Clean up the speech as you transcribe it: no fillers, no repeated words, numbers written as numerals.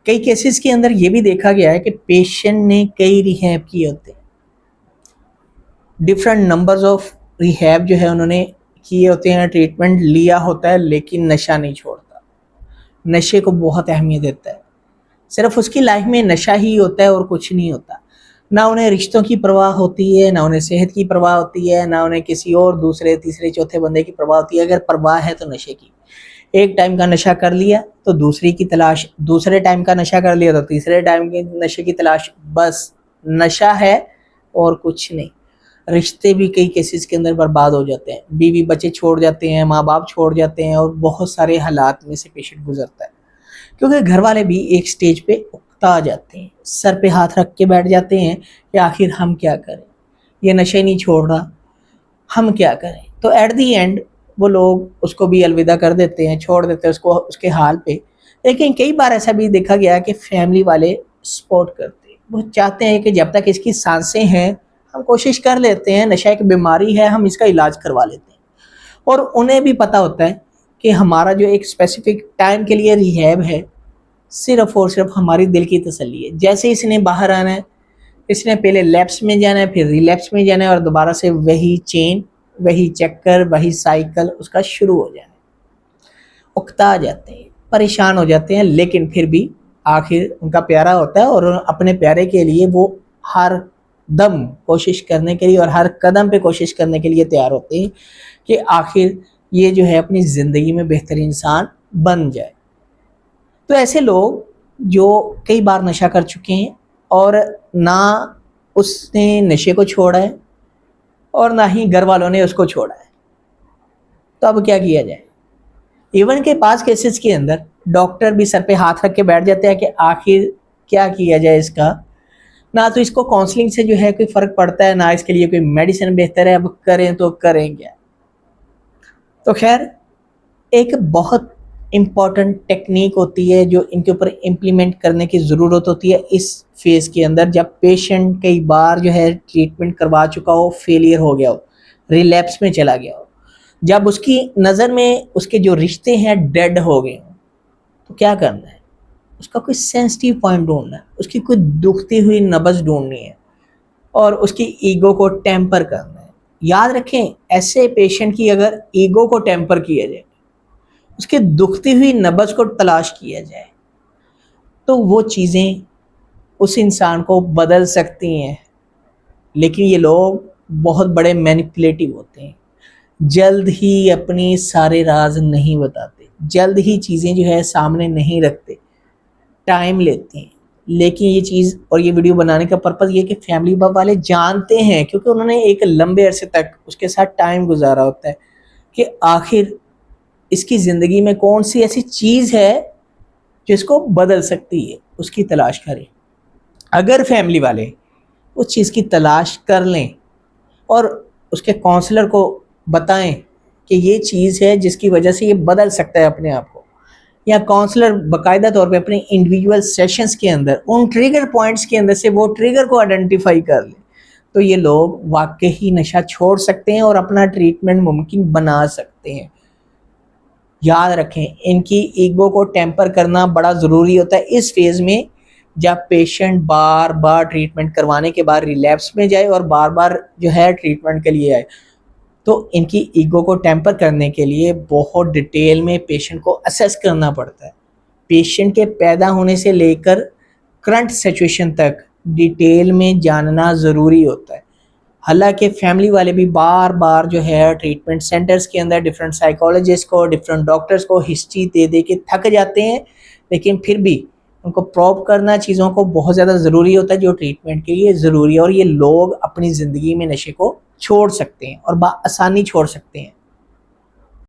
کئی کیسز کے اندر یہ بھی دیکھا گیا ہے کہ پیشنٹ نے کئی ریہیب کیے ہوتے ہیں، ڈفرینٹ نمبرز آف ریہیب جو ہے انہوں نے کیے ہوتے ہیں، ٹریٹمنٹ لیا ہوتا ہے، لیکن نشہ نہیں چھوڑتا، نشے کو بہت اہمیت دیتا ہے، صرف اس کی لائف میں نشہ ہی ہوتا ہے اور کچھ نہیں ہوتا، نہ انہیں رشتوں کی پرواہ ہوتی ہے، نہ انہیں صحت کی پرواہ ہوتی ہے، نہ انہیں کسی اور دوسرے تیسرے چوتھے بندے کی پرواہ ہوتی ہے، اگر پرواہ ہے تو نشے کی۔ ایک ٹائم کا نشہ کر لیا تو دوسری کی تلاش، دوسرے ٹائم کا نشہ کر لیا تو تیسرے ٹائم کے نشے کی تلاش، بس نشہ ہے اور کچھ نہیں۔ رشتے بھی کئی کیسز کے اندر برباد ہو جاتے ہیں، بیوی بچے چھوڑ جاتے ہیں، ماں باپ چھوڑ جاتے ہیں، اور بہت سارے حالات میں سے پیشنٹ گزرتا ہے، کیونکہ گھر والے بھی ایک سٹیج پہ اکتا جاتے ہیں، سر پہ ہاتھ رکھ کے بیٹھ جاتے ہیں کہ آخر ہم کیا کریں، یہ نشے نہیں چھوڑ رہا، ہم کیا کریں۔ تو ایٹ دی اینڈ وہ لوگ اس کو بھی الوداع کر دیتے ہیں، چھوڑ دیتے ہیں اس کو اس کے حال پہ۔ لیکن کئی بار ایسا بھی دیکھا گیا کہ فیملی والے سپورٹ کرتے ہیں، وہ چاہتے ہیں کہ جب تک اس کی سانسیں ہیں ہم کوشش کر لیتے ہیں، نشہ ایک بیماری ہے، ہم اس کا علاج کروا لیتے ہیں، اور انہیں بھی پتہ ہوتا ہے کہ ہمارا جو ایک اسپیسیفک ٹائم کے لیے ریہیب ہے صرف اور صرف ہماری دل کی تسلی ہے، جیسے اس نے باہر آنا ہے، اس نے پہلے لیپس میں جانا ہے، پھر ریلیپس میں جانا ہے، اور دوبارہ سے وہی چین، وہی چکر، وہی سائیکل اس کا شروع ہو جانا ہے۔ اکتا جاتے ہیں، پریشان ہو جاتے ہیں، لیکن پھر بھی آخر ان کا پیارا ہوتا ہے، اور اپنے پیارے کے لیے وہ ہر دم کوشش کرنے کے لیے اور ہر قدم پہ کوشش کرنے کے لیے تیار ہوتے ہیں کہ آخر یہ جو ہے اپنی زندگی میں بہتر انسان بن جائے۔ تو ایسے لوگ جو کئی بار نشہ کر چکے ہیں اور نہ اس نے نشے کو چھوڑا ہے اور نہ ہی گھر والوں نے اس کو چھوڑا ہے، تو اب کیا کیا جائے؟ ایون کے پاس کیسز کے اندر ڈاکٹر بھی سر پہ ہاتھ رکھ کے بیٹھ جاتے ہیں کہ آخر کیا کیا جائے اس کا، نہ تو اس کو کاؤنسلنگ سے جو ہے کوئی فرق پڑتا ہے، نہ اس کے لیے کوئی میڈیسن بہتر ہے، اب کریں تو کریں کیا۔ تو خیر ایک بہت امپورٹنٹ ٹیکنیک ہوتی ہے جو ان کے اوپر امپلیمنٹ کرنے کی ضرورت ہوتی ہے اس فیز کے اندر، جب پیشنٹ کئی بار جو ہے ٹریٹمنٹ کروا چکا ہو، فیلئر ہو گیا ہو، ریلیپس میں چلا گیا ہو، جب اس کی نظر میں اس کے جو رشتے ہیں ڈیڈ ہو گئے ہوں، تو کیا کرنا ہے؟ اس کا کوئی سینسٹیو پوائنٹ ڈھونڈنا ہے، اس کی کوئی دکھتی ہوئی نبض ڈھونڈنی ہے، اور اس کی ایگو کو ٹیمپر کرنا ہے۔ یاد رکھیں ایسے پیشنٹ کی اگر ایگو کو ٹیمپر کیا جائے، اس کی دکھتی ہوئی نبض کو تلاش کیا جائے، تو وہ چیزیں اس انسان کو بدل سکتی ہیں۔ لیکن یہ لوگ بہت بڑے مینیپولیٹو ہوتے ہیں، جلد ہی اپنی سارے راز نہیں بتاتے، جلد ہی چیزیں جو ہے سامنے نہیں رکھتے، ٹائم لیتے ہیں۔ لیکن یہ چیز اور یہ ویڈیو بنانے کا پرپس یہ کہ فیملی والے جانتے ہیں، کیونکہ انہوں نے ایک لمبے عرصے تک اس کے ساتھ ٹائم گزارا ہوتا ہے، کہ آخر اس کی زندگی میں کون سی ایسی چیز ہے جو اس کو بدل سکتی ہے، اس کی تلاش کریں۔ اگر فیملی والے اس چیز کی تلاش کر لیں اور اس کے کونسلر کو بتائیں کہ یہ چیز ہے جس کی وجہ سے یہ بدل سکتا ہے اپنے آپ کو، یا کونسلر باقاعدہ طور پہ اپنے انڈیویجول سیشنز کے اندر ان ٹریگر پوائنٹس کے اندر سے وہ ٹریگر کو آئیڈینٹیفائی کر لیں، تو یہ لوگ واقعی نشہ چھوڑ سکتے ہیں اور اپنا ٹریٹمنٹ ممکن بنا سکتے ہیں۔ یاد رکھیں ان کی ایگو کو ٹیمپر کرنا بڑا ضروری ہوتا ہے اس فیز میں، جب پیشنٹ بار بار ٹریٹمنٹ کروانے کے بعد ریلیپس میں جائے اور بار بار جو ہے ٹریٹمنٹ کے لیے آئے، تو ان کی ایگو کو ٹیمپر کرنے کے لیے بہت ڈیٹیل میں پیشنٹ کو اسیس کرنا پڑتا ہے، پیشنٹ کے پیدا ہونے سے لے کر کرنٹ سچویشن تک ڈیٹیل میں جاننا ضروری ہوتا ہے۔ حالانکہ فیملی والے بھی بار بار جو ہے ٹریٹمنٹ سینٹرز کے اندر ڈفرینٹ سائیکالوجسٹ کو، ڈفرینٹ ڈاکٹرز کو ہسٹری دے دے کے تھک جاتے ہیں، لیکن پھر بھی ان کو پروب کرنا چیزوں کو بہت زیادہ ضروری ہوتا ہے جو ٹریٹمنٹ کے لیے ضروری ہے، اور یہ لوگ اپنی زندگی میں نشے کو چھوڑ سکتے ہیں اور بآسانی چھوڑ سکتے ہیں۔